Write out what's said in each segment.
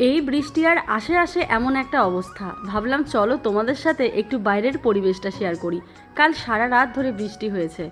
এই বৃষ্টি আর আসে আসে এমন একটা অবস্থা, ভাবলাম চলো তোমাদের সাথে একটু বাইরের পরিবেশটা শেয়ার করি। কাল সারা রাত ধরে বৃষ্টি হয়েছে।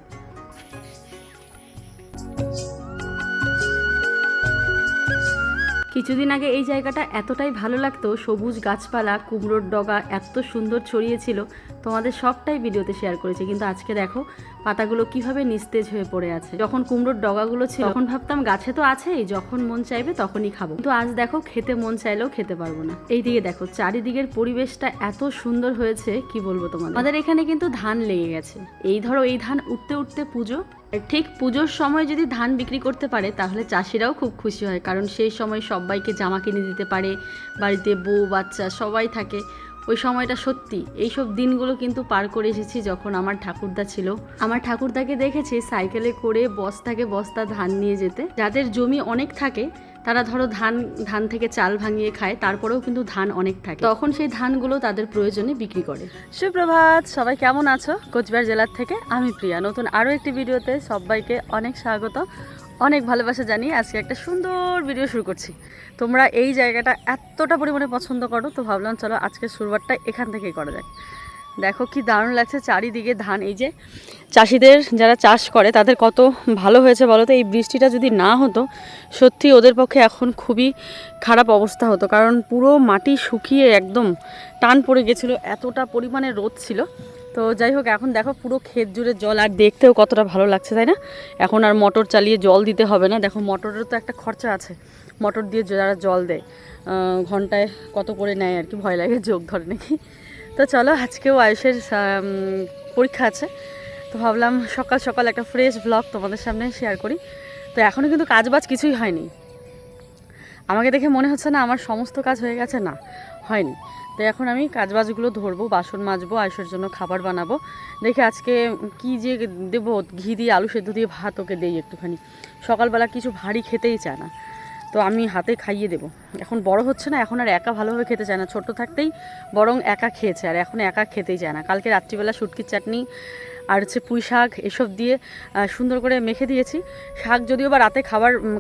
কিছুদিন আগে এই জায়গাটা এতটাই ভালো লাগতো, সবুজ গাছপালা, কুমড়োর ডগা এত সুন্দর ছড়িয়েছিল, তোমাদের সবটাই ভিডিওতে শেয়ার করেছি। কিন্তু আজকে দেখো পাতাগুলো কিভাবে নিস্তেজ হয়ে পড়ে আছে। যখন কুমড়োর ডগাগুলো ছিল তখন ভাবতাম গাছে তো আছেই, যখন মন চাইবে তখনই খাবো, কিন্তু আজ দেখো খেতে মন চাইলেও খেতে পারবো না। এইদিকে দেখো চারিদিকের পরিবেশটা এত সুন্দর হয়েছে, কি বলবো তোমাদের। আমাদের এখানে কিন্তু ধান লেগে গেছে। এই ধরো এই ধান উঠতে উঠতে পুজো, ঠিক পুজোর সময় যদি ধান বিক্রি করতে পারে তাহলে চাষিরাও খুব খুশি হয়, কারণ সেই সময় সবাইকে জামা কিনে দিতে পারে, বাড়িতে বউ বাচ্চা সবাই থাকে। ওই সময়টা সত্যি এইসব দিনগুলো কিন্তু পার করে এসেছি যখন আমার ঠাকুরদা ছিল। আমার ঠাকুরদাকে দেখেছি সাইকেলে করে বস্তাকে বস্তা ধান নিয়ে যেতে। যাদের জমি অনেক থাকে তারা ধরো ধান থেকে চাল ভাঙিয়ে খায়, তারপরেও কিন্তু ধান অনেক থাকে, তখন সেই ধানগুলো তাদের প্রয়োজনে বিক্রি করে। সুপ্রভাত, সবাই কেমন আছো? কোচবিহার জেলার থেকে আমি প্রিয়া, নতুন আরও একটি ভিডিওতে সবাইকে অনেক স্বাগত, অনেক ভালোবাসা জানিয়ে আজকে একটা সুন্দর ভিডিও শুরু করছি। তোমরা এই জায়গাটা এতটা পরিমাণে পছন্দ করো, তো ভাবলাম চলো আজকে শুরুয়াতটা এখান থেকেই করা যাক। দেখো কি দারুণ লাগছে চারিদিকে ধান। এই যে চাষিদের যারা চাষ করে তাদের কত ভালো হয়েছে বলো তো। এই বৃষ্টিটা যদি না হতো সত্যি ওদের পক্ষে এখন খুবই খারাপ অবস্থা হতো, কারণ পুরো মাটি শুকিয়ে একদম টান পড়ে গেছিলো, এতটা পরিমাণে রোদ ছিল। তো যাই হোক, এখন দেখো পুরো ক্ষেত জুড়ে জল, আর দেখতেও কতটা ভালো লাগছে তাই না? এখন আর মোটর চালিয়ে জল দিতে হবে না। দেখো মোটরের তো একটা খরচা আছে, মোটর দিয়ে যারা জল দেয় ঘন্টায় কত করে নেয় আর কি, ভয় লাগে যোগ ধরে নাকি। তো চলো, আজকেও আয়ুষের পরীক্ষা আছে, তো ভাবলাম সকাল সকাল একটা ফ্রেশ ব্লগ তোমাদের সামনে শেয়ার করি। তো এখনও কিন্তু কাজবাজ কিছুই হয়নি। আমাকে দেখে মনে হচ্ছে না আমার সমস্ত কাজ হয়ে গেছে, না হয়নি। তো এখন আমি কাজবাজগুলো ধরবো, বাসন মাজবো, আয়ুষের জন্য খাবার বানাবো। দেখে আজকে কি যে দেবো, ঘি দিয়ে আলু সেদ্ধ দিয়ে ভাত ওকে দেই একটুখানি। সকালবেলা কিছু ভারী খেতেই চায় না, তো আমি হাতে খাইয়ে দেবো। এখন বড় হচ্ছে না, এখন আর একা ভালোভাবে খেতে চায় না। ছোট থাকতেই বরং একা খেয়েছে, আর এখন একা খেতেই চায় না। কালকে রাত্রিবেলা শুটকির চাটনি আর হচ্ছে পুঁই শাক এসব দিয়ে সুন্দর করে মেখে দিয়েছি। শাক যদিও বা রাতে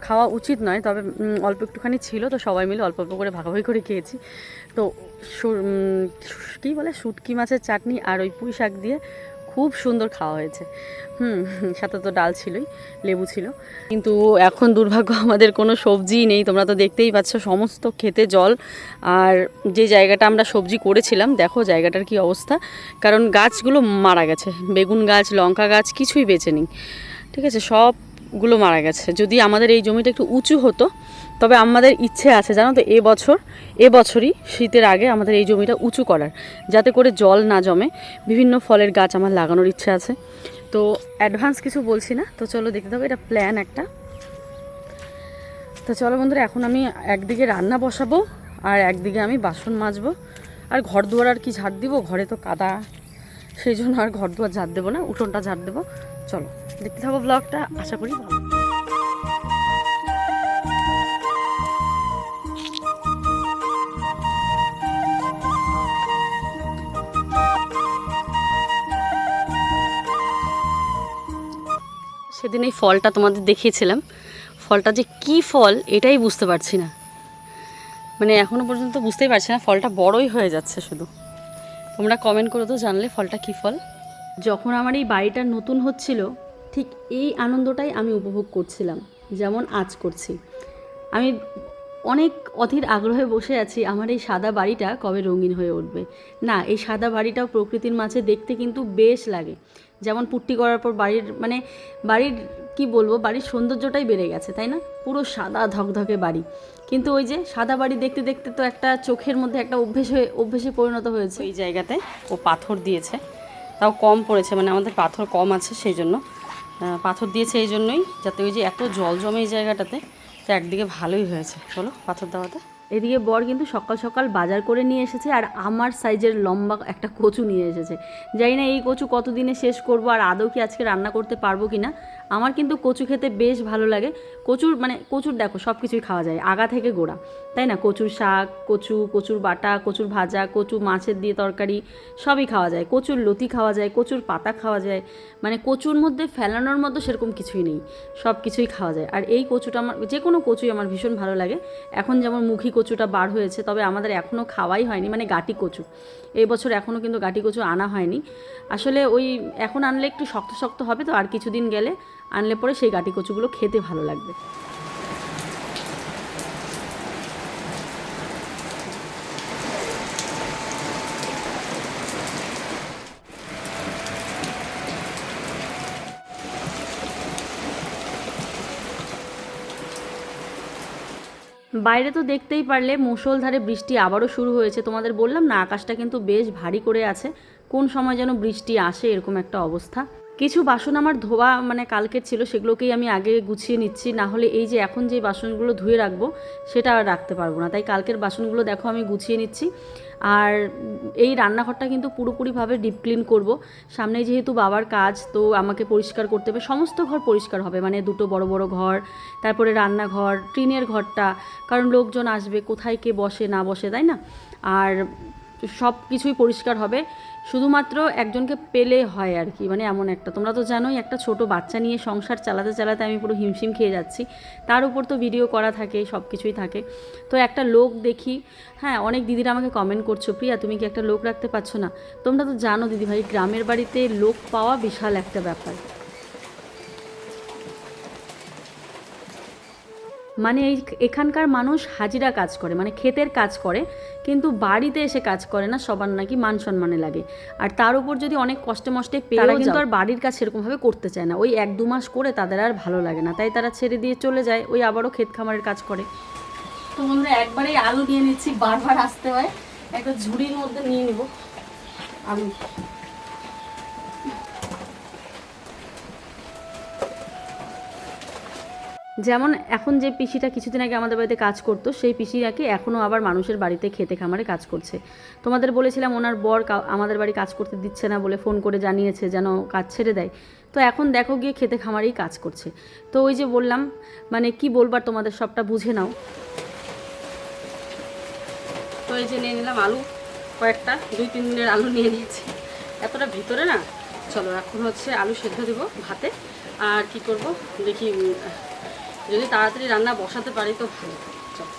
খাওয়া উচিত নয়, তবে অল্প একটুখানি ছিল, তো সবাই মিলে অল্প অল্প করে ভাগাভাগি করে খেয়েছি। তো কী বলে, শুটকি মাছের চাটনি আর ওই পুঁই শাক দিয়ে খুব সুন্দর খাওয়া হয়েছে। সাথে তো ডাল ছিলই, লেবু ছিল। কিন্তু এখন দুর্ভাগ্য আমাদের কোনো সবজিই নেই, তোমরা তো দেখতেই পাচ্ছ সমস্ত খেতে জল। আর যে জায়গাটা আমরা সবজি করেছিলাম দেখো জায়গাটার কি অবস্থা, কারণ গাছগুলো মারা গেছে। বেগুন গাছ, লঙ্কা গাছ কিছুই বেঁচে নেই, ঠিক আছে, সবগুলো মারা গেছে। যদি আমাদের এই জমিটা একটু উঁচু হতো, তবে আমাদের ইচ্ছে আছে জানো তো, এবছরই শীতের আগে আমাদের এই জমিটা উঁচু করার, যাতে করে জল না জমে। বিভিন্ন ফলের গাছ আমার লাগানোর ইচ্ছে আছে, তো অ্যাডভান্স কিছু বলছি না। তো চলো দেখতে থাকো, এটা প্ল্যান একটা। তো চলো বন্ধুরা, এখন আমি একদিকে রান্না বসাবো আর একদিকে আমি বাসন মাজবো। আর ঘর দুয়ার আর কি ঝাড় দিব, ঘরে তো কাদা, সেই জন্য আর ঘর দুয়ার ঝাড় দেবো না, উঠোনটা ঝাড় দেবো। চলো দেখতে থাকো ব্লগটা, আশা করি ভালো। সেদিন এই ফলটা তোমাদের দেখিয়েছিলাম, ফলটা যে কি ফল এটাই বুঝতে পারছি না, মানে এখনও পর্যন্ত বুঝতেই পারছি না। ফলটা বড়ই হয়ে যাচ্ছে শুধু। তোমরা কমেন্ট করে তো জানলে ফলটা কী ফল। যখন আমার এই বাড়িটা নতুন হচ্ছিল ঠিক এই আনন্দটাই আমি উপভোগ করছিলাম, যেমন আজ করছি। আমি অনেক অধীর আগ্রহে বসে আছি আমার এই সাদা বাড়িটা কবে রঙিন হয়ে উঠবে। না, এই সাদা বাড়িটাও প্রকৃতির মাঝে দেখতে কিন্তু বেশ লাগে। যেমন পুট্টি করার পর বাড়ির কি বলবো, বাড়ির সৌন্দর্যটাই বেড়ে গেছে তাই না? পুরো সাদা ধকধকে বাড়ি, কিন্তু ওই যে সাদা বাড়ি দেখতে দেখতে তো একটা চোখের মধ্যে একটা অভ্যেসে পরিণত হয়েছে। এই জায়গাতে ও পাথর দিয়েছে, তাও কম পড়েছে, মানে আমাদের পাথর কম আছে, সেই জন্য পাথর দিয়েছে। এই জন্যই যাতে ওই যে এত জল জমে এই জায়গাটাতে, তো একদিকে ভালোই হয়েছে চলো পাথর দেওয়াতে। এদিকে বর কিন্তু সকাল সকাল বাজার করে নিয়ে এসেছে, আর আমার সাইজের লম্বা একটা কচু নিয়ে এসেছে। জানি না এই কচু কতদিনে শেষ করব, আর আদৌ কি আজকে রান্না করতে পারবো কি না। আমার কিন্তু কচু খেতে বেশ ভালো লাগে। কচুর দেখো সব কিছুই খাওয়া যায় আগা থেকে গোড়া, তাই না? কচুর শাক, কচুর বাটা, কচুর ভাজা, কচু মাছের দিয়ে তরকারি, সবই খাওয়া যায়। কচুর লতি খাওয়া যায়, কচুর পাতা খাওয়া যায়, মানে কচুর মধ্যে ফেলানোর মতো সেরকম কিছুই নেই, সব কিছুই খাওয়া যায়। আর এই কচুটা আমার, যে কোনো কচুই আমার ভীষণ ভালো লাগে। এখন যেমন মুখী কচুটা বার হয়েছে, তবে আমাদের এখনও খাওয়াই হয়নি, মানে গাটি কচু। এই বছর এখনও কিন্তু গাটি কচু আনা হয়নি। আসলে ওই এখন আনলে একটু শক্ত শক্ত হবে, তো আর কিছুদিন গেলে আনলে পরে সেই গাটি কচুগুলো খেতে ভালো লাগবে। বাইরে তো দেখতেই পারলে মুষলধারে বৃষ্টি আবারও শুরু হয়েছে। তোমাদের বললাম না, আকাশটা কিন্তু বেশ ভারী করে আছে, কোন সময় যেন বৃষ্টি আসে এরকম একটা অবস্থা। কিছু বাসন আমার ধোয়া মানে কালকের ছিল, সেগুলোকেই আমি আগে গুছিয়ে নিচ্ছি, না হলে এই যে এখন যে বাসনগুলো ধুয়ে রাখবো সেটা আর রাখতে পারবো না। তাই কালকের বাসনগুলো দেখো আমি গুছিয়ে নিচ্ছি। আর এই রান্নাঘরটা কিন্তু পুরোপুরিভাবে ডিপ ক্লিন করব। সামনে যেহেতু বাবার কাজ, তো আমাকে পরিষ্কার করতে হবে, সমস্ত ঘর পরিষ্কার হবে, মানে দুটো বড় বড় ঘর, তারপরে রান্নাঘর, টিনের ঘরটা, কারণ লোকজন আসবে, কোথায় কে বসে না বসে, তাই না? আর সব কিছুই পরিষ্কার হবে, শুধুমাত্র একজনকে পেলে হয় আর কি, মানে এমন একটা, তোমরা তো জানোই একটা ছোট বাচ্চা নিয়ে সংসার চালাতে চালাতে আমি পুরো হিমশিম খেয়ে যাচ্ছি। তার উপর তো ভিডিও করা থাকে, সব কিছুই থাকে। তো একটা লোক দেখি, হ্যাঁ অনেক দিদিরা আমাকে কমেন্ট করছো, প্রিয়া তুমি কি একটা লোক রাখতে পারছো না? তোমরা তো জানো দিদিভাই, গ্রামের বাড়িতে লোক পাওয়া বিশাল একটা ব্যাপার। মানে এখানকার মানুষ হাজিরা কাজ করে, মানে ক্ষেতের কাজ করে, কিন্তু বাড়িতে এসে কাজ করে না, সবার নাকি মান সম্মানে লাগে। আর তার উপর যদি অনেক কষ্টে মষ্টে পেয়ে, কিন্তু আর বাড়ির কাজ সেরকমভাবে করতে চায় না, ওই 1-2 মাস করে তাদের আর ভালো লাগে না, তাই তারা ছেড়ে দিয়ে চলে যায়, ওই আবারও ক্ষেত খামারের কাজ করে। তো বন্ধুরা একবারেই আলু নিয়ে নিচ্ছি, বারবার আসতে হয়, একটা ঝুড়ির মধ্যে নিয়ে নিব আলু। যেমন এখন যে পিসিটা কিছুদিন আগে আমাদের বাড়িতে কাজ করতো, সেই পিসি নাকি এখনও আবার মানুষের বাড়িতে খেতে খামারে কাজ করছে। তোমাদের বলেছিলাম ওনার বর আমাদের বাড়ি কাজ করতে দিচ্ছে না বলে ফোন করে জানিয়েছে যেন কাজ ছেড়ে দেয়, তো এখন দেখো গিয়ে খেতে খামারেই কাজ করছে। তো ওই যে বললাম, মানে কি বলবার তোমাদের, সবটা বুঝে নাও। তো এই যে নিয়ে নিলাম আলু, কয়েকটা 2-3 দিনের আলু নিয়ে নিয়েছি, এতটা ভিতরে না। চলো এখন হচ্ছে আলু সেদ্ধ দেবো ভাতে, আর কি করব দেখি, যদি তাড়াতাড়ি রান্না বসাতে পারি তো ভালো। চলো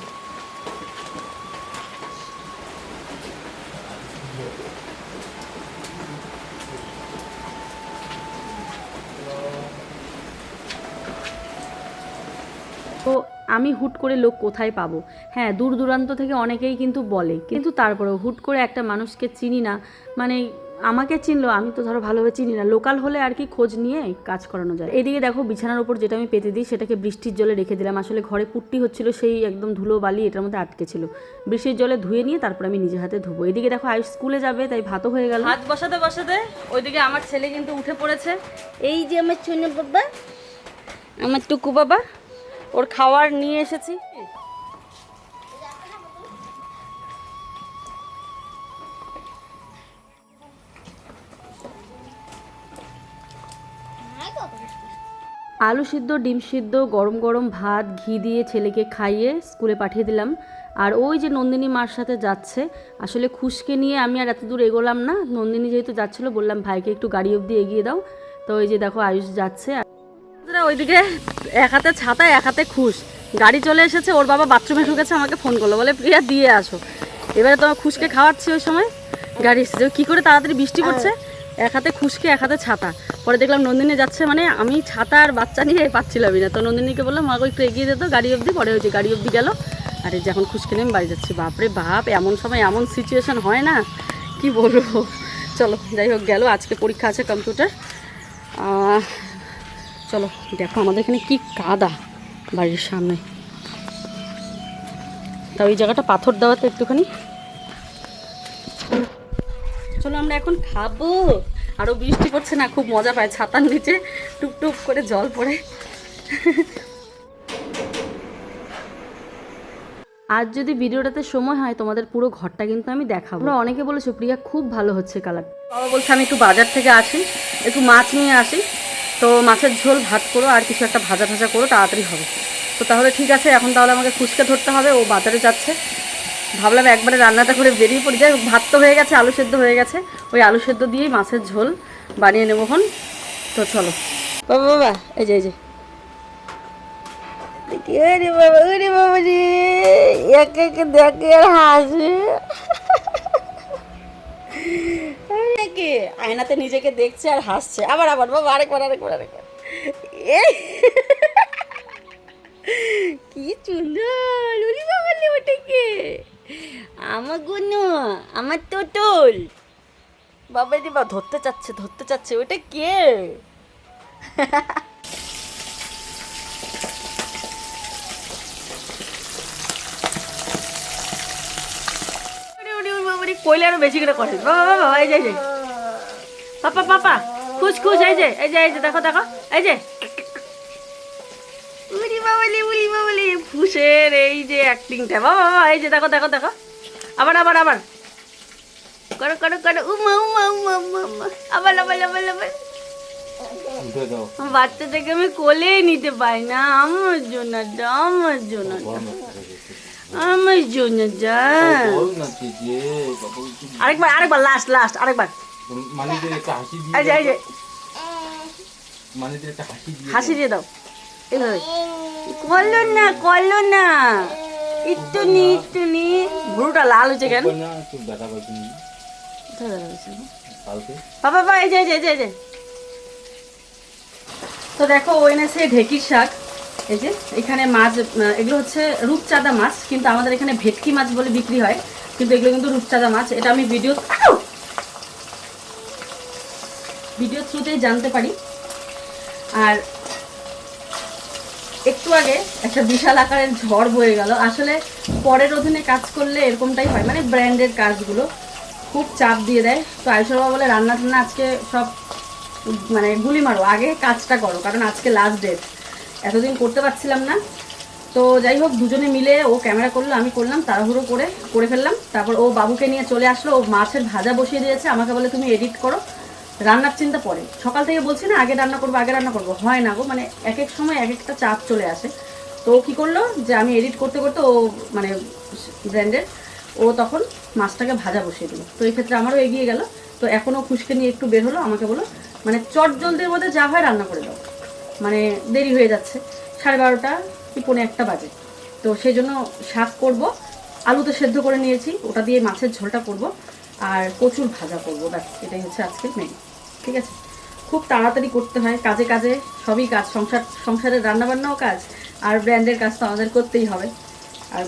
তো আমি হুট করে লোক কোথায় পাবো? হ্যাঁ, দূর দূরান্ত থেকে অনেকেই কিন্তু বলে, কিন্তু তারপরেও হুট করে একটা মানুষকে চিনি না, মানে আমাকে চিনলো, আমি তো ধরো ভালোভাবে চিনি না, লোকাল হলে আর কি খোঁজ নিয়ে কাজ করানো যায়। এদিকে দেখো বিছানার উপর যেটা আমি পেতে দিই সেটাকে বৃষ্টির জলে রেখে দিলাম, আসলে ঘরে পুট্টি হচ্ছিল, সেই একদম ধুলো বালি এটার মধ্যে আটকে ছিল, বৃষ্টির জলে ধুয়ে নিয়ে তারপর আমি নিজে হাতে ধুবো। এদিকে দেখো আয়ুষ স্কুলে যাবে, তাই ভাতও হয়ে গেল। ভাত বসাতে বসাতে ওইদিকে আমার ছেলে কিন্তু উঠে পড়েছে, এই যে আমার চুনু বাবা, আমার টুকু বাবা, ওর খাওয়ার নিয়ে এসেছি। আলু সিদ্ধ, ডিম সিদ্ধ, গরম গরম ভাত, ঘি দিয়ে ছেলেকে খাইয়ে স্কুলে পাঠিয়ে দিলাম। আর ওই যে নন্দিনী মার সাথে যাচ্ছে, আসলে খুশকে নিয়ে আমি আর এত দূর এগোলাম না, নন্দিনী যেহেতু যাচ্ছিলো বললাম ভাইকে একটু গাড়ি অবধি এগিয়ে দাও। তো ওই যে দেখো আয়ুষ যাচ্ছে, ওইদিকে এক হাতে ছাতা এক হাতে খুশ, গাড়ি চলে এসেছে, ওর বাবা বাথরুমে ঢুকেছে, আমাকে ফোন করলো, বলে প্রিয়া দিয়ে আসো। এবারে তোমার খুশকে খাওয়াচ্ছি, ওই সময় গাড়ি এসেছে, কী করে তাড়াতাড়ি বৃষ্টি পড়ছে, এক হাতে খুশকে এক হাতে ছাতা। পরে দেখলাম নন্দিনী যাচ্ছে, মানে আমি ছাতা আর বাচ্চা নিয়ে পাচ্ছিলামই না, তো নন্দিনীকে বললাম মাকে একটু এগিয়ে যেত গাড়ি অবধি, পরে হয়েছে গাড়ি অবধি গেল। আর এই যে এখন খুশকে নিয়ে বাড়ি যাচ্ছি। বাপরে বাপ, এমন সময় এমন সিচুয়েশান হয় না, কি বলবো। চলো যাই হোক, গেল, আজকে পরীক্ষা আছে কম্পিউটার। চলো দেখো আমাদের এখানে কি কাদা বাড়ির সামনে, তা ওই জায়গাটা পাথর দেওয়াতে একটুখানি। চলো আমরা এখন খাবো, আরও বৃষ্টি পড়ছে না, খুব মজা পায়, ছাতার নিচে টুপটুপ করে জল পড়ে। আজ যদি ভিডিওটাতে সময় হয় তোমাদের পুরো ঘরটা কিন্তু আমি দেখাবো। তোমরা অনেকে বলেছো প্রিয়া খুব ভালো হচ্ছে কালার। বাবা বলছে আমি একটু বাজার থেকে আসি, একটু মাছ নিয়ে আসি, তো মাছের ঝোল ভাত করো আর কিছু একটা ভাজা ভাজা করো, তাড়াতাড়ি হবে। তো তাহলে ঠিক আছে, এখন তাহলে আমাকে খুশকে ধরতে হবে, ও বাজারে যাচ্ছে। ভাবলাম একবারে রান্নাটা করে বেরিয়ে পড়ে যায়, ভাত তো হয়ে গেছে, আলু সেদ্ধ হয়ে গেছে, ওই আলু সেদ্ধ দিয়েই মাছের ঝোল বানিয়ে নেবো এখন। তো চলো বাবা, বাবা এই যে দেখি ওরে বাবা রে, একে একে দেখে আর হাসে। কে আয়নাতে নিজেকে দেখছে আর হাসছে। আবার আবার বাবা, আরেকবার আরেকবার আরেকবার। কি সুন্দর! ওরে বাবা রে, ওটা কে? আমার গুনু, আমার তোতল। বাবা রে বাবা, ধরতে চাচ্ছে, ওটা কে? কইলে আরো বেশি করে করে। বাবা বাবা, এই যে পাপা পাপা, খুশ খুশ, এই যে দেখো দেখো, এই যে উড়ি বাবালি ফুসের এই যে অ্যাক্টিংটা। বাবা বাবা, এই যে দেখো দেখো দেখো, আবার আবার আবার করো করো করো, উমা উমা উমা উমা উমা, আবার আবার আবার আবার। বাচ্চাটাকে আমি কোলেই নিতে পারি না, আমার জন্য আমার জন্য আমার জন্য যা। আরেকবার আরেকবার, লাস্ট লাস্ট আরেকবার। হাসি দিয়ে দাও, এইভাবে। করলো না, একটু নি। ভুরুটা লাল হয়েছে কেন? বাবা এই যে। তো দেখো, ও এনেছে ঢেঁকির শাক। এই যে এখানে মাছ, এগুলো হচ্ছে রূপচাঁদা মাছ, কিন্তু আমাদের এখানে ভেটকি মাছ বলে বিক্রি হয়, কিন্তু এগুলো কিন্তু রূপচাঁদা মাছ। এটা আমি ভিডিও থ্রুতেই জানতে পারি। আর একটু আগে একটা বিশাল আকারের ঝড় বয়ে গেল। আসলে পরের অধীনে কাজ করলে এরকমটাই হয়, মানে ব্র্যান্ডের কাজগুলো খুব চাপ দিয়ে দেয়। তো আয়ুষর বাবা বলে রান্না টান্না আজকে সব মানে গুলি মারো, আগে কাজটা করো, কারণ আজকে লাস্ট ডেট, এতদিন করতে পারছিলাম না। তো যাই হোক, দুজনে মিলে, ও ক্যামেরা করলো, আমি করলাম, তাড়াহুড়ো করে ফেললাম। তারপর ও বাবুকে নিয়ে চলে আসলো, ও মাছের ভাজা বসিয়ে দিয়েছে, আমাকে বলে তুমি এডিট করো, রান্নার চিন্তা পরে। সকাল থেকে বলছি না আগে রান্না করবো, হয় না গো, মানে এক এক সময় এক একটা চাপ চলে আসে। তো ও কী করলো, যে আমি এডিট করতে করতে, ও মানে ব্র্যান্ডের, ও তখন মাছটাকে ভাজা বসিয়ে দিল। তো এই ক্ষেত্রে আমারও এগিয়ে গেল। তো এখনও খুশকে নিয়ে একটু বের হলো, আমাকে বলো মানে চট জলদির মধ্যে যা হয় রান্না করে দাও, মানে দেরি হয়ে যাচ্ছে, 12:30 কি 1:45 বাজে। তো সেই জন্য শাক করব, আলুতে সেদ্ধ করে নিয়েছি, ওটা দিয়ে মাছের ঝোলটা করব, আর কচুর ভাজা করব, ব্যাস এটাই হচ্ছে আজকের মেনু। ঠিক আছে, খুব তাড়াতাড়ি করতে হয়, কাজে কাজে সবই কাজ, সংসারের রান্নাবান্নাও কাজ, আর ব্র্যান্ডের কাজ তো আমাদের করতেই হবে। আর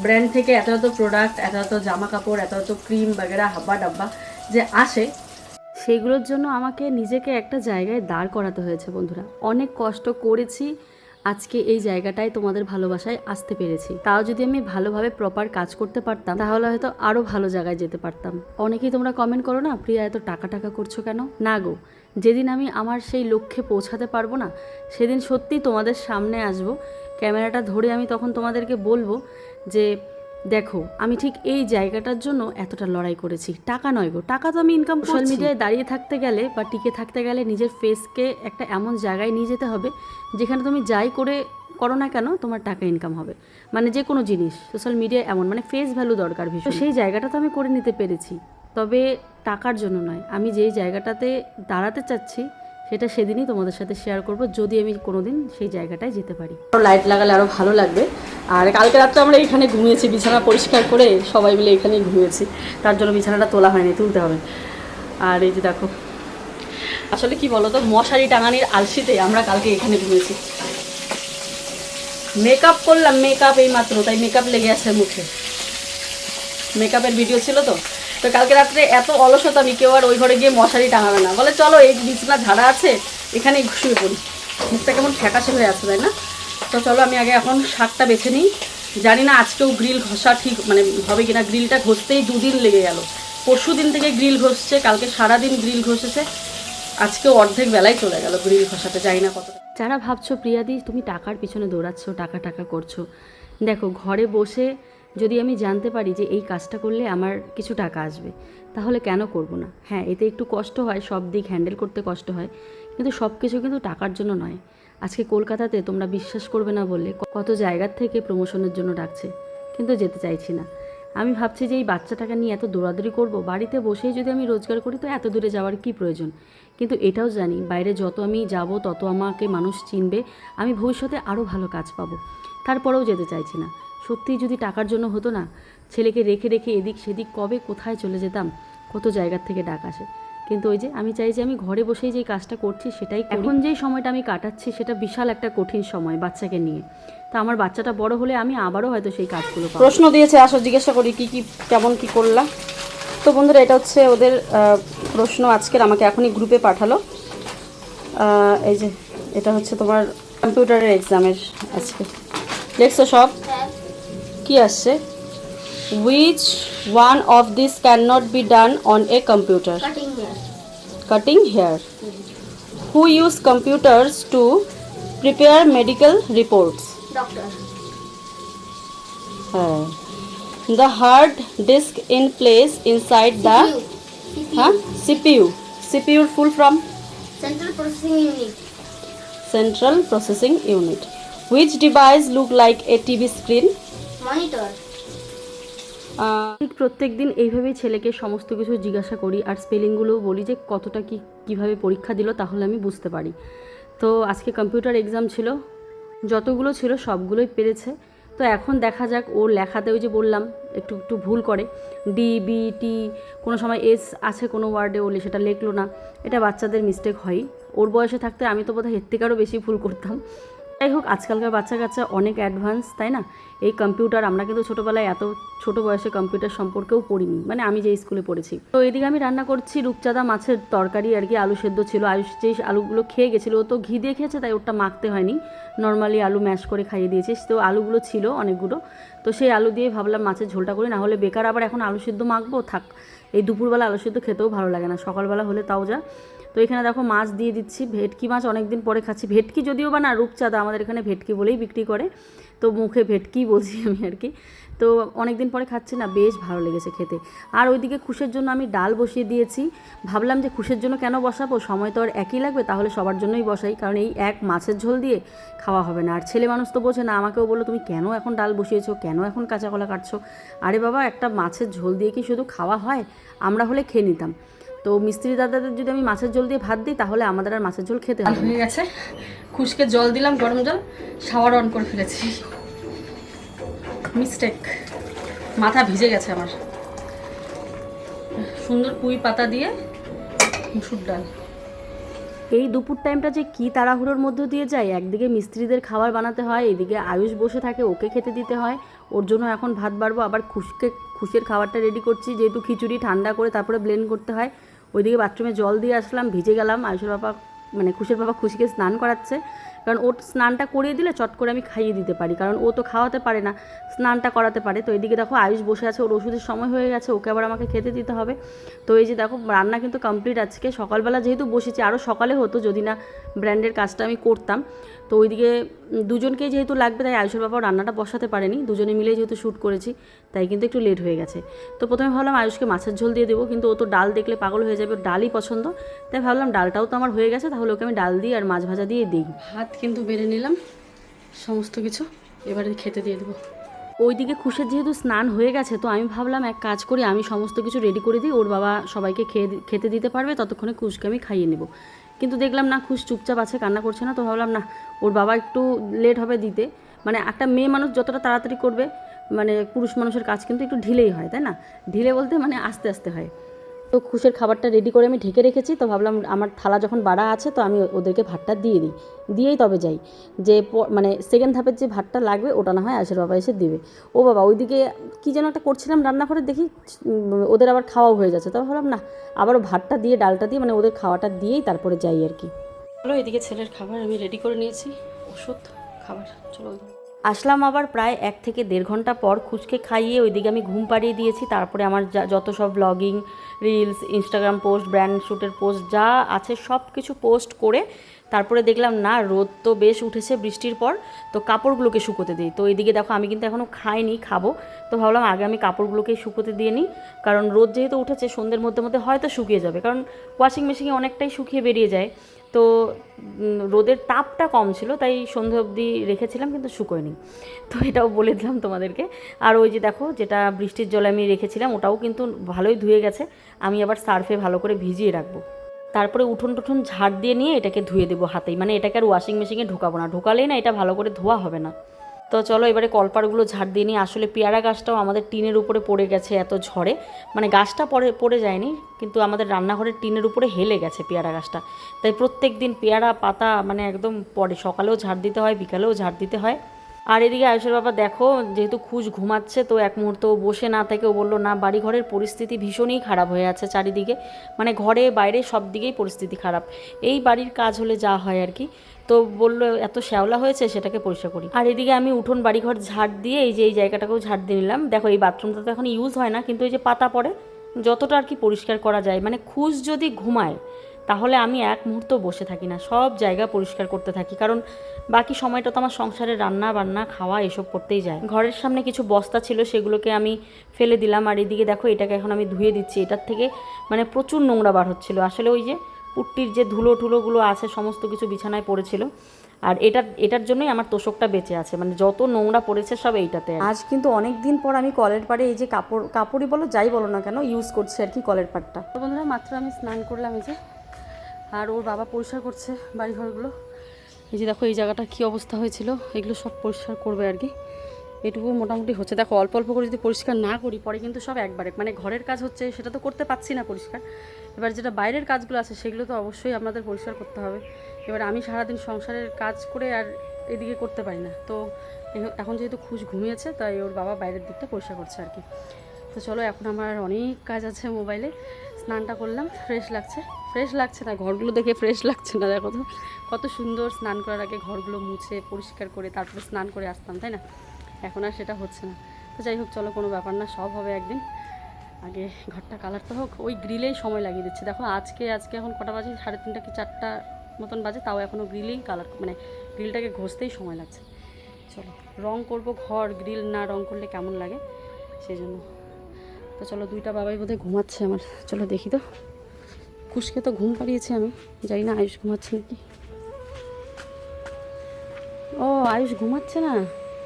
ব্র্যান্ড থেকে এত এত প্রোডাক্ট, এত এত জামা কাপড়, এত এত ক্রিম বাগেরা হাব্বা ডাব্বা যে আসে, সেগুলোর জন্য আমাকে নিজেকে একটা জায়গায় দাঁড় করাতে হয়েছে বন্ধুরা। অনেক কষ্ট করেছি, আজকে এই জায়গাটায় তোমাদের ভালোবাসায় আসতে পেরেছি। তাও যদি আমি ভালোভাবে প্রপার কাজ করতে পারতাম, তাহলে হয়তো আরও ভালো জায়গায় যেতে পারতাম। অনেকেই তোমরা কমেন্ট করো না, প্রিয়া এত টাকা করছো কেন? না গো, যেদিন আমি আমার সেই লক্ষ্যে পৌঁছাতে পারবো না, সেদিন সত্যি তোমাদের সামনে আসবো, ক্যামেরাটা ধরে আমি তখন তোমাদেরকে বলবো যে দেখো, আমি ঠিক এই জায়গাটার জন্য এতটা লড়াই করেছি। টাকা নয় গো, টাকা তো আমি ইনকাম করছি। সোশ্যাল মিডিয়ায় দাঁড়িয়ে থাকতে গেলে বা টিকে থাকতে গেলে নিজের ফেসকে একটা এমন জায়গায় নিয়ে যেতে হবে যেখানে তুমি যাই করো না কেন তোমার টাকা ইনকাম হবে। মানে যে কোনো জিনিস সোশ্যাল মিডিয়ায় এমন, মানে ফেস ভ্যালু দরকার ভীষণ। সেই জায়গাটা তো আমি করে নিতে পেরেছি, তবে টাকার জন্য নয়। আমি যেই জায়গাটাতে দাঁড়াতে চাচ্ছি সেটা সেদিনই তোমাদের সাথে শেয়ার করব, যদি আমি কোনোদিন সেই জায়গাটায় যেতে পারি। লাইট লাগালে আরও ভালো লাগবে। আর কালকে রাত্রে আমরা এখানে ঘুমিয়েছি, বিছানা পরিষ্কার করে সবাই মিলে এখানেই ঘুমিয়েছি, তার জন্য বিছানাটা তোলা হয়নি, তুলতে হবে। আর এই যে দেখো, আসলে কি বলো তো, মশারি টাঙানির আলসিতে আমরা কালকে এখানে ঘুমিয়েছি। মেকআপ করলাম, এই মাত্র, তাই মেকআপ লেগে আছে মুখে, মেকআপের ভিডিও ছিল তো কালকে রাত্রে এত অলসতা, আমি কেউ আর ওই ঘরে গিয়ে মশারি টাঙাবে না, বলে চলো এই বিছানা ঝাড়া আছে এখানেই শুয়ে পড়ি। মুখটা কেমন ফ্যাকাশে হয়ে আছে, তাই না? তো চলো আমি আগে এখন শাকটা বেছে নিই। জানি না আজকেও গ্রিল ঘষা ঠিক মানে হবে কিনা, গ্রিলটা ঘষতেই 2 দিন লেগে গেল। পরশু দিন থেকে গ্রিল ঘষছে, কালকে সারাদিন গ্রিল ঘষেছে, আজকেও অর্ধেক বেলায় চলে গেল গ্রিল ঘষাতে, জানি না কতটা। যারা ভাবছো প্রিয়াদি তুমি টাকার পিছনে দৌড়াচ্ছ, টাকা করছো, দেখো ঘরে বসে যদি আমি জানতে পারি যে এই কাজটা করলে আমার কিছু টাকা আসবে, তাহলে কেন করব না? হ্যাঁ, এতে একটু কষ্ট হয়, সব দিক হ্যান্ডেল করতে কষ্ট হয়, কিন্তু সব কিছু কিন্তু টাকার জন্য নয়। আজকে কলকাতাতে তোমরা বিশ্বাস করবে না বললে কত জায়গার থেকে প্রমোশনের জন্য ডাকছে, কিন্তু যেতে চাইছি না। আমি ভাবছি যে এই বাচ্চাটাকে নিয়ে এত দৌড়াদৌড়ি করব, বাড়িতে বসেই যদি আমি রোজগার করি তো এত দূরে যাওয়ার কী প্রয়োজন। কিন্তু এটাও জানি বাইরে যত আমি যাব তত আমাকে মানুষ চিনবে, আমি ভবিষ্যতে আরও ভালো কাজ পাবো। তারপরেও যেতে চাইছি না। সত্যিই যদি টাকার জন্য হতো না, ছেলেকে রেখে রেখে এদিক সেদিক কবে কোথায় চলে যেতাম, কত জায়গার থেকে ডাক আসে। কিন্তু ওই যে আমি চাই যে আমি ঘরে বসেই যেই কাজটা করছি সেটাই করি। এখন যেই সময়টা আমি কাটাচ্ছি সেটা বিশাল একটা কঠিন সময় বাচ্চাকে নিয়ে। তো আমার বাচ্চাটা বড় হলে আমি আবারও হয়তো সেই কাজগুলো পাবো। প্রশ্ন দিয়েছে, আসো জিজ্ঞাসা করি কি কি কেমন কি করলা। তো বন্ধুরা, এটা হচ্ছে ওদের প্রশ্ন আজকের, আমাকে এখনই গ্রুপে পাঠালো। এই যে এটা হচ্ছে তোমার কম্পিউটারের এক্সামের আজকে। দেখছো সব কি আসছে? Which one of these cannot be done on a computer? Cutting hair. Cutting hair. Who use computers to prepare medical reports? Doctor. The hard disk in place inside the CPU. CPU full from Central Processing Unit. Central Processing Unit. Which device look like a TV screen? Monitor. ঠিক প্রত্যেক দিন এইভাবেই ছেলেকে সমস্ত কিছু জিজ্ঞাসা করি, আর স্পেলিংগুলোও বলি যে কতটা কীভাবে পরীক্ষা দিল, তাহলে আমি বুঝতে পারি। তো আজকে কম্পিউটার এক্সাম ছিল, যতগুলো ছিল সবগুলোই পেরেছে। তো এখন দেখা যাক, ওর লেখাতে ওই যে বললাম একটু একটু ভুল করে, ডি বি টি, কোনো সময় এস আছে কোনো ওয়ার্ডে, ওলে সেটা লেখলো না। এটা বাচ্চাদের মিস্টেক হয়। ওর বয়সে থাকতে আমি তো বোধহয় এর থেকে আরও বেশি ভুল করতাম। যাই হোক, আজকালকার বাচ্চা কাচ্চা অনেক অ্যাডভান্স, তাই না? এই কম্পিউটার, আমরা কিন্তু ছোটোবেলায় এত ছোটো বয়সে কম্পিউটার সম্পর্কেও পড়িনি, মানে আমি যে স্কুলে পড়েছি। তো এদিকে আমি রান্না করছি রূপচাঁদা মাছের তরকারি আর কি, আলু সেদ্ধ ছিল। আয়ুষ যেই আলুগুলো খেয়ে গেছিলো, ও তো ঘি দিয়ে খেয়েছে, তাই ওটা মাখতে হয়নি, নর্মালি আলু ম্যাশ করে খাইয়ে দিয়েছিস। তো আলুগুলো ছিল অনেকগুলো, তো সেই আলু দিয়ে ভাবলাম মাছের ঝোলটা করি, না হলে বেকার আবার এখন আলু সেদ্ধ মাখবো। থাক, এই দুপুরবেলা আলু সেদ্ধ খেতেও ভালো লাগে না, সকালবেলা হলে তাও যা। তো এখানে দেখো মাছ দিয়ে দিচ্ছি, ভেটকি মাছ, অনেক দিন পরে খাচ্ছি। ভেটকি যদিও বা না, রূপচাঁদা আমাদের এখানে ভেটকি বলেই বিক্রি করে, তো মুখে ভেটকি বলছি আমি আর কি। তো অনেক দিন পরে খাচ্ছি না, বেশ ভালো লেগেছে খেতে। আর ওইদিকে খুশের জন্য আমি ডাল বসিয়ে দিয়েছি। ভাবলাম যে খুশের জন্য কেন বসাবো, সময় তো আর একই লাগবে, তাহলে সবার জন্যই বসাই, কারণ এই এক মাছের ঝোল দিয়ে খাওয়া হবে না। আর ছেলে মানুষ তো বোঝে না, আমাকেও বললো তুমি কেন এখন ডাল বসিয়েছো, কেন এখন কাঁচা কলা কাটছো। আরে বাবা, একটা মাছের ঝোল দিয়ে কি শুধু খাওয়া হয়? আমরা হলে খেয়ে নিতাম। তো মিস্ত্রি দাদাদের যদি আমি মাছের ঝোল দিয়ে ভাত দিই, তাহলে আমাদের আর মাছের ঝোল খেতে হয়ে গেছে। খুশকে জল দিলাম, গরম জল, শাওয়ার অন করে ফেলেছি, মিস্টেক, মাথা ভিজে গেছে আমার। সুন্দর পুঁই পাতা দিয়ে মুসুর ডাল। এই দুপুর টাইমটা যে কি তাড়াহুড়োর মধ্য দিয়ে যায়, একদিকে মিস্ত্রিদের খাবার বানাতে হয়, এদিকে আয়ুষ বসে থাকে, ওকে খেতে দিতে হয়, ওর জন্য এখন ভাত বাড়বো, আবার খুশের খাবারটা রেডি করছি, যেহেতু খিচুড়ি ঠান্ডা করে তারপরে ব্লেন্ড করতে হয়। ওইদিকে বাথরুমে জল দিয়ে আসলাম, ভিজে গেলাম। আয়ুষের বাবা, মানে খুশের বাবা খুশিকে স্নান করাচ্ছে, কারণ ওর স্নানটা করিয়ে দিলে চট করে আমি খাইয়ে দিতে পারি, কারণ ও তো খাওয়াতে পারে না, স্নানটা করাতে পারে। তো এদিকে দেখো আয়ুষ বসে আছে, ওর ওষুধের সময় হয়ে গেছে, ওকে আবার আমাকে খেতে দিতে হবে। তো এই যে দেখো রান্না কিন্তু কমপ্লিট আজকে। সকালবেলা যেহেতু বসেছি, আরও সকালে হতো যদি না ব্র্যান্ডের কাজটা আমি করতাম। তো ওইদিকে দুজনকেই যেহেতু লাগবে, তাই আয়ুষের বাবাও রান্নাটা বসাতে পারেনি, দুজনে মিলে যেহেতু শ্যুট করেছি, তাই কিন্তু একটু লেট হয়ে গেছে। তো প্রথমে ভাবলাম আয়ুষকে মাছের ঝোল দিয়ে দেবো, কিন্তু ও তো ডাল দেখলে পাগল হয়ে যাবে, ডালই পছন্দ। তাই ভাবলাম ডালটাও তো আমার হয়ে গেছে, তাহলে ওকে আমি ডাল দিই আর মাছ ভাজা দিয়ে দিই। ভাত কিন্তু বেড়ে নিলাম সমস্ত কিছু, এবারে খেতে দিয়ে দেবো। ওইদিকে খুশের যেহেতু স্নান হয়ে গেছে, তো আমি ভাবলাম এক কাজ করি, আমি সমস্ত কিছু রেডি করে দিই, ওর বাবা সবাইকে খেতে দিতে পারবে, ততক্ষণে খুশকে আমি খাইয়ে নেব। কিন্তু দেখলাম না, খুশ চুপচাপ আছে, কান্না করছে না। তো ভাবলাম না, ওর বাবা একটু লেট হবে দিতে, মানে একটা মেয়ে মানুষ যতটা তাড়াতাড়ি করবে, মানে পুরুষ মানুষের কাজ কিন্তু একটু ঢিলেই হয়, তাই না? ঢিলে বলতে মানে আস্তে আস্তে হয়। তো খুশের খাবারটা রেডি করে আমি ঢেকে রেখেছি। তো ভাবলাম আমার থালা যখন বাড়া আছে, তো আমি ওদেরকে ভাতটা দিয়েই তবে যাই, যে মানে সেকেন্ড ধাপের যে ভাতটা লাগবে ওটা না হয় আয়ুষের বাবা এসে দিবে। ও বাবা, ওইদিকে কী যেন একটা করছিলাম রান্নাঘরে, দেখি ওদের আবার খাওয়াও হয়ে যাচ্ছে। তবে ভাবলাম না, আবারও ভাতটা দিয়ে ডালটা দিয়ে মানে ওদের খাওয়াটা দিয়েই তারপরে যাই আর কি। চলো, এদিকে ছেলের খাবার আমি রেডি করে নিয়েছি, ওষুধ খাবার। চলো আসলাম আবার প্রায় 1 থেকে 1.5 ঘন্টা পর, খুশকে খাইয়ে ওইদিকে আমি ঘুম পাড়িয়ে দিয়েছি। তারপরে আমার যত সব blogging, reels, Instagram post, brand শ্যুটের পোস্ট যা আছে সব কিছু পোস্ট করে তারপরে দেখলাম না, রোদ তো বেশ উঠেছে বৃষ্টির পর, তো কাপড়গুলোকে শুকোতে দিই। তো এইদিকে দেখো আমি কিন্তু এখনও খাইনি, খাবো। তো ভাবলাম আগে আমি কাপড়গুলোকে শুকোতে দিয়ে নিই, কারণ রোদ যেহেতু উঠেছে সন্ধ্যের মধ্যে হয়তো শুকিয়ে যাবে, কারণ ওয়াশিং মেশিনে অনেকটাই শুকিয়ে বেরিয়ে যায়। তো রোদের তাপটা কম ছিল, তাই সন্ধে অবধি রেখেছিলাম, কিন্তু শুকোয়নি। তো এটাও বলে দিলাম তোমাদেরকে। আর ওই যে দেখো, যেটা বৃষ্টির জলে আমি রেখেছিলাম ওটাও কিন্তু ভালোই ধুয়ে গেছে। আমি আবার সার্ফে ভালো করে ভিজিয়ে রাখবো। তারপরে উঠোন টুঠোন ঝাড় দিয়ে নিয়ে এটাকে ধুয়ে দেবো হাতেই, মানে এটাকে আর ওয়াশিং মেশিনে ঢোকাবো না, ঢোকালেই না এটা ভালো করে ধোয়া হবে না। তো চলো এবারে কলপারগুলো ঝাড় দিয়ে নিই। আসলে পেয়ারা গাছটাও আমাদের টিনের উপরে পড়ে গেছে এত ঝড়ে, মানে গাছটা পড়ে যায়নি, কিন্তু আমাদের রান্নাঘরের টিনের উপরে হেলে গেছে পেয়ারা গাছটা। তাই প্রত্যেক দিন পেয়ারা পাতা মানে একদম পড়ে, সকালেও ঝাড় দিতে হয়, বিকালেও ঝাড় দিতে হয়। আর এদিকে আয়ুষের বাবা দেখো, যেহেতু খুশ ঘুমাচ্ছে, তো এক মুহূর্ত বসে না থেকে ও বললো না, বাড়িঘরের পরিস্থিতি ভীষণই খারাপ হয়ে আছে চারিদিকে, মানে ঘরে বাইরে সব দিকেই পরিস্থিতি খারাপ। এই বাড়ির কাজ হলে যা হয় আর কি। তো বললো এত শ্যাওলা হয়েছে, সেটাকে পরিষ্কার করি। আর এদিকে আমি উঠোন বাড়িঘর ঝাড় দিয়ে এই যে এই জায়গাটাকেও ঝাড় দিয়ে নিলাম। দেখো এই বাথরুমটা তো এখন ইউজ হয় না, কিন্তু এই যে পাতা পড়ে, যতটা আর কি পরিষ্কার করা যায়, মানে খুশ যদি ঘুমায় তাহলে আমি এক মুহূর্ত বসে থাকি না, সব জায়গা পরিষ্কার করতে থাকি, কারণ বাকি সময়টা তো আমার সংসারে রান্না বান্না খাওয়া এসব করতেই যায়। ঘরের সামনে কিছু বস্তা ছিল, সেগুলোকে আমি ফেলে দিলাম। আর এদিকে দেখো, এটাকে এখন আমি ধুয়ে দিচ্ছি। এটার থেকে মানে প্রচুর নোংরা বার হচ্ছিল। আসলে ওই যে পুট্টির যে ধুলোগুলো আছে সমস্ত কিছু বিছানায় পড়েছিল, আর এটার জন্যই আমার তোষকটা বেঁচে আছে, মানে যত নোংরা পড়েছে সব এইটাতে। আজ কিন্তু অনেক দিন পর আমি কলের পাড়ে এই যে কাপড়ই বলো যাই বলো না কেন ইউজ করছি আর কি, কলের পাড়টা। তো বন্ধুরা, মাত্র আমি স্নান করলাম এই যে, আর ওর বাবা পরিষ্কার করছে বাড়িঘরগুলো। এই যে দেখো এই জায়গাটা কী অবস্থা হয়েছিল, এগুলো সব পরিষ্কার করবে আর কি। এটুকু মোটামুটি হচ্ছে। দেখো অল্প অল্প করে যদি পরিষ্কার না করি পরে কিন্তু সব একবারে, মানে ঘরের কাজ হচ্ছে সেটা তো করতে পারছি না পরিষ্কার, এবার যেটা বাইরের কাজগুলো আছে সেগুলো তো অবশ্যই আপনাদের পরিষ্কার করতে হবে। এবার আমি সারাদিন সংসারের কাজ করে আর এদিকে করতে পারি না। তো এখন যেহেতু খুশ ঘুমিয়েছে, তাই ওর বাবা বাইরের দিকটা পরিষ্কার করছে আর কি। তো চলো, এখন আমার অনেক কাজ আছে মোবাইলে। স্নানটা করলাম, ফ্রেশ লাগছে না, ঘরগুলো দেখে ফ্রেশ লাগছে না। দেখো তো কত সুন্দর, স্নান করার আগে ঘরগুলো মুছে পরিষ্কার করে তারপরে স্নান করে আসতাম, তাই না? এখন আর সেটা হচ্ছে না। তো যাই হোক, চলো কোনো ব্যাপার না, সব হবে একদিন। আগে ঘরটা কালার তো হোক। ওই গ্রিলেই সময় লাগিয়ে দিচ্ছে। দেখো আজকে এখন কটা বাজে, 3:30 কি 4টা মতন বাজে, তাও এখনও গ্রিলেই কালার, মানে গ্রিলটাকে ঘষতেই সময় লাগছে। চলো রং করব ঘর, গ্রিল না রং করলে কেমন লাগে, সেই জন্য। তো চলো, 2টা বাবাই বোধহয় ঘুমাচ্ছে আমার। চলো দেখি তো, খুশকে তো ঘুম পাড়িয়েছি আমি, জানি না আয়ুষ ঘুমাচ্ছে নাকি। ও আয়ুষ ঘুমাচ্ছে না,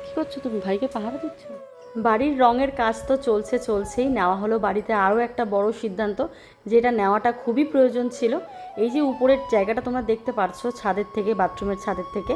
কী করছো তুমি? ভাইকে পাহারা দিচ্ছ? বাড়ির রঙের কাজ তো চলছেই। নেওয়া হলো বাড়িতে আরও একটা বড় সিদ্ধান্ত, যেটা নেওয়াটা খুবই প্রয়োজন ছিল। এই যে উপরের জায়গাটা তোমরা দেখতে পারছো, ছাদের থেকে, বাথরুমের ছাদের থেকে,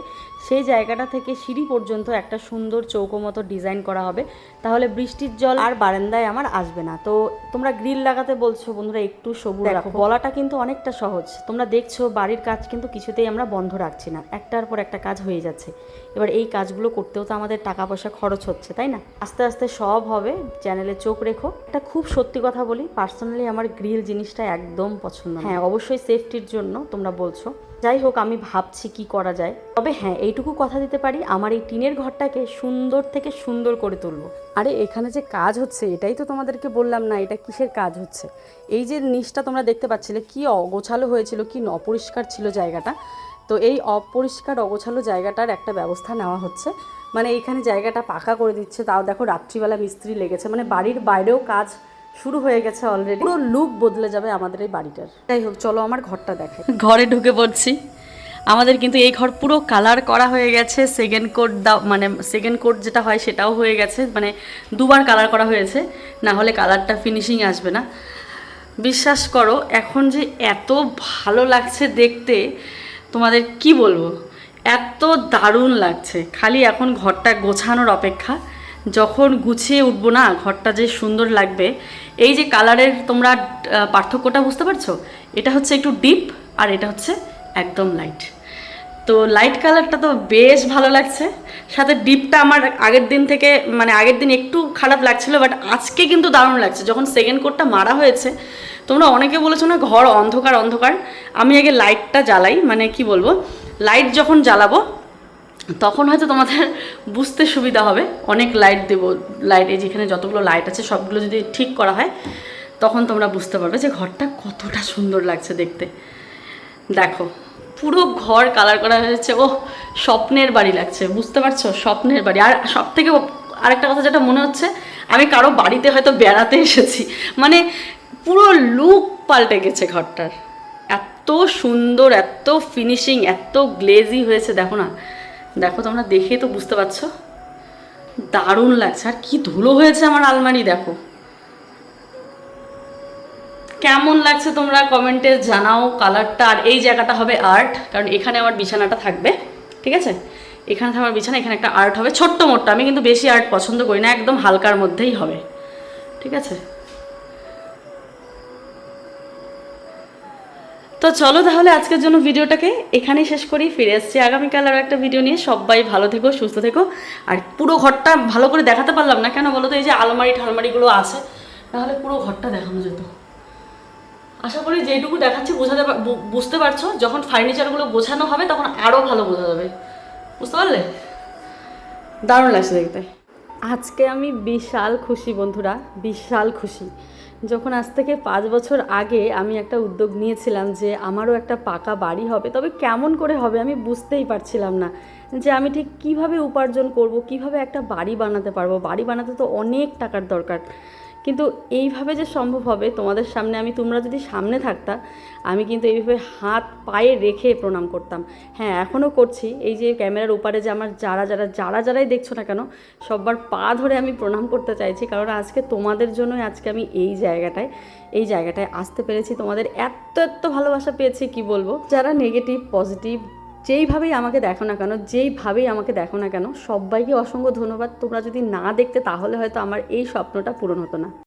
সেই জায়গাটা থেকে সিঁড়ি পর্যন্ত একটা সুন্দর চৌকো মতো ডিজাইন করা হবে, তাহলে বৃষ্টির জল আর বারান্দায় আমার আসবে না। তো তোমরা গ্রিল লাগাতে বলছো বন্ধুরা, একটু সবুজ রাখো। বলাটা কিন্তু অনেকটা সহজ, তোমরা দেখছো বাড়ির কাজ কিন্তু কিছুতেই আমরা বন্ধ রাখছি না, একটার পর একটা কাজ হয়ে যাচ্ছে। এবার এই কাজগুলো করতেও তো আমাদের টাকা পয়সা খরচ হচ্ছে, তাই না? আস্তে আস্তে সব হবে, চ্যানেলে চোখ রেখো। একটা খুব সত্যি কথা বলি, পার্সোনালি আমার গ্রিল জিনিসটা একদম পছন্দ না। হ্যাঁ অবশ্যই সেফটির জন্য তোমরা বলছো, যাই হোক আমি ভাবছি কি করা যায়। তবে হ্যাঁ, এইটুকু কথা দিতে পারি, আমার এই টিনের ঘরটাকে সুন্দর থেকে সুন্দর করে তুলবো। আরে এখানে যে কাজ হচ্ছে, এটাই তো তোমাদেরকে বললাম না এটা কিসের কাজ হচ্ছে। এই যে নিচটা তোমরা দেখতে পাচ্ছিলে কি অগোছালো হয়েছিল, কি অপরিষ্কার ছিল জায়গাটা। তো এই অপরিষ্কার অগোছালো জায়গাটার একটা ব্যবস্থা নেওয়া হচ্ছে, মানে এইখানে জায়গাটা পাকা করে দিচ্ছে। তাও দেখো রাত্রিবেলা মিস্ত্রি লেগেছে, মানে বাড়ির বাইরেও কাজ শুরু হয়ে গেছে অলরেডি। পুরো লুক বদলে যাবে আমাদের এই বাড়িটার। যাই হোক চলো আমার ঘরটা দেখাই। ঘরে ঢুকে পড়ছি। আমাদের কিন্তু এই ঘর পুরো কালার করা হয়ে গেছে, সেকেন্ড কোট যেটা হয় সেটাও হয়ে গেছে, মানে 2বার কালার করা হয়েছে, না হলে কালারটা ফিনিশিং আসবে না। বিশ্বাস করো এখন যে এত ভালো লাগছে দেখতে, তোমাদের কি বলবো, এত দারুণ লাগছে। খালি এখন ঘরটা গোছানোর অপেক্ষা, যখন গুছিয়ে উঠবো না ঘরটা যে সুন্দর লাগবে। এই যে কালারের তোমরা পার্থক্যটা বুঝতে পারছো, এটা হচ্ছে একটু ডিপ আর এটা হচ্ছে একদম লাইট। তো লাইট কালারটা তো বেশ ভালো লাগছে, সাথে ডিপটা আমার আগের দিন একটু খারাপ লাগছিল, বাট আজকে কিন্তু দারুণ লাগছে। যখন সেকেন্ড কোটটা মারা হয়েছে, তোমরা অনেকে বলেছো না ঘর অন্ধকার, আমি আগে লাইটটা জ্বালাই, মানে কি বলবো, লাইট যখন জ্বালাবো তখন হয়তো তোমাদের বুঝতে সুবিধা হবে। অনেক লাইট দেবো, লাইট এই যেখানে যতগুলো লাইট আছে সবগুলো যদি ঠিক করা হয়, তখন তোমরা বুঝতে পারবে যে ঘরটা কতটা সুন্দর লাগছে দেখতে। দেখো পুরো ঘর কালার করা হয়েছে, ও স্বপ্নের বাড়ি লাগছে, বুঝতে পারছো? স্বপ্নের বাড়ি। আর সব থেকে আরেকটা কথা যেটা মনে হচ্ছে, আমি কারো বাড়িতে হয়তো বেড়াতে এসেছি, মানে পুরো লুক পাল্টে গেছে ঘরটার। এত এত সুন্দর, এত ফিনিশিং, এত গ্লেজি হয়েছে, দেখো না, দেখো তোমরা দেখে তো বুঝতে পারছো, দারুণ লাগছে। আর কি ধুলো হয়েছে আমার আলমারি, দেখো কেমন লাগছে তোমরা কমেন্টে জানাও কালারটা। আর এই জায়গাটা হবে আর্ট, কারণ এখানে আমার বিছানাটা থাকবে, ঠিক আছে, এখানে থাকবে বিছানা, এখানে একটা আর্ট হবে ছোট্ট মোট্ট, আমি কিন্তু বেশি আর্ট পছন্দ করি না, একদম হালকার মধ্যেই হবে, ঠিক আছে। তো চলো তাহলে আজকের জন্য ভিডিওটাকে এখানেই শেষ করি, ফিরে আসছি আগামীকাল আরও একটা ভিডিও নিয়ে। সবাই ভালো থেকো, সুস্থ থেকো। আর পুরো ঘরটা ভালো করে দেখাতে পারলাম না কেন বলো তো, এই যে আলমারি ঠালমারিগুলো আছে, নাহলে পুরো ঘরটা দেখানো যেত। আশা করি যেটুকু দেখাচ্ছি বুঝতে পারছো, যখন ফার্নিচারগুলো গোছানো হবে তখন আরও ভালো বোঝা যাবে, বুঝতে পারলে? দারুণ লাগছে দেখতে। আজকে আমি বিশাল খুশি বন্ধুরা, বিশাল খুশি। যখন আজ থেকে 5 বছর আগে আমি একটা উদ্যোগ নিয়েছিলাম যে আমারও একটা পাকা বাড়ি হবে, তবে কেমন করে হবে আমি বুঝতেই পারছিলাম না যে আমি ঠিক কিভাবে উপার্জন করব, কিভাবে একটা বাড়ি বানাতে পারবো। বাড়ি বানাতে তো অনেক টাকার দরকার, কিন্তু এইভাবে যে সম্ভব হবে তোমাদের সামনে, তোমরা যদি সামনে থাকতা, আমি কিন্তু এইভাবে হাত পায়ে রেখে প্রণাম করতাম। হ্যাঁ, এখনও করছি। এই যে ক্যামেরার ওপারে যে আমার যারাই দেখছো না কেন, সবার পা ধরে আমি প্রণাম করতে চাইছি, কারণ আজকে তোমাদের জন্যই আজকে আমি এই জায়গাটায় আসতে পেরেছি। তোমাদের এত এত ভালোবাসা পেয়েছি কি বলবো। যারা নেগেটিভ পজিটিভ যেইভাবেই আমাকে দেখো না কেন, সবাইকে অসংখ্য ধন্যবাদ। তোমরা যদি না দেখতে তাহলে হয়তো আমার এই স্বপ্নটা পূরণ হতো না।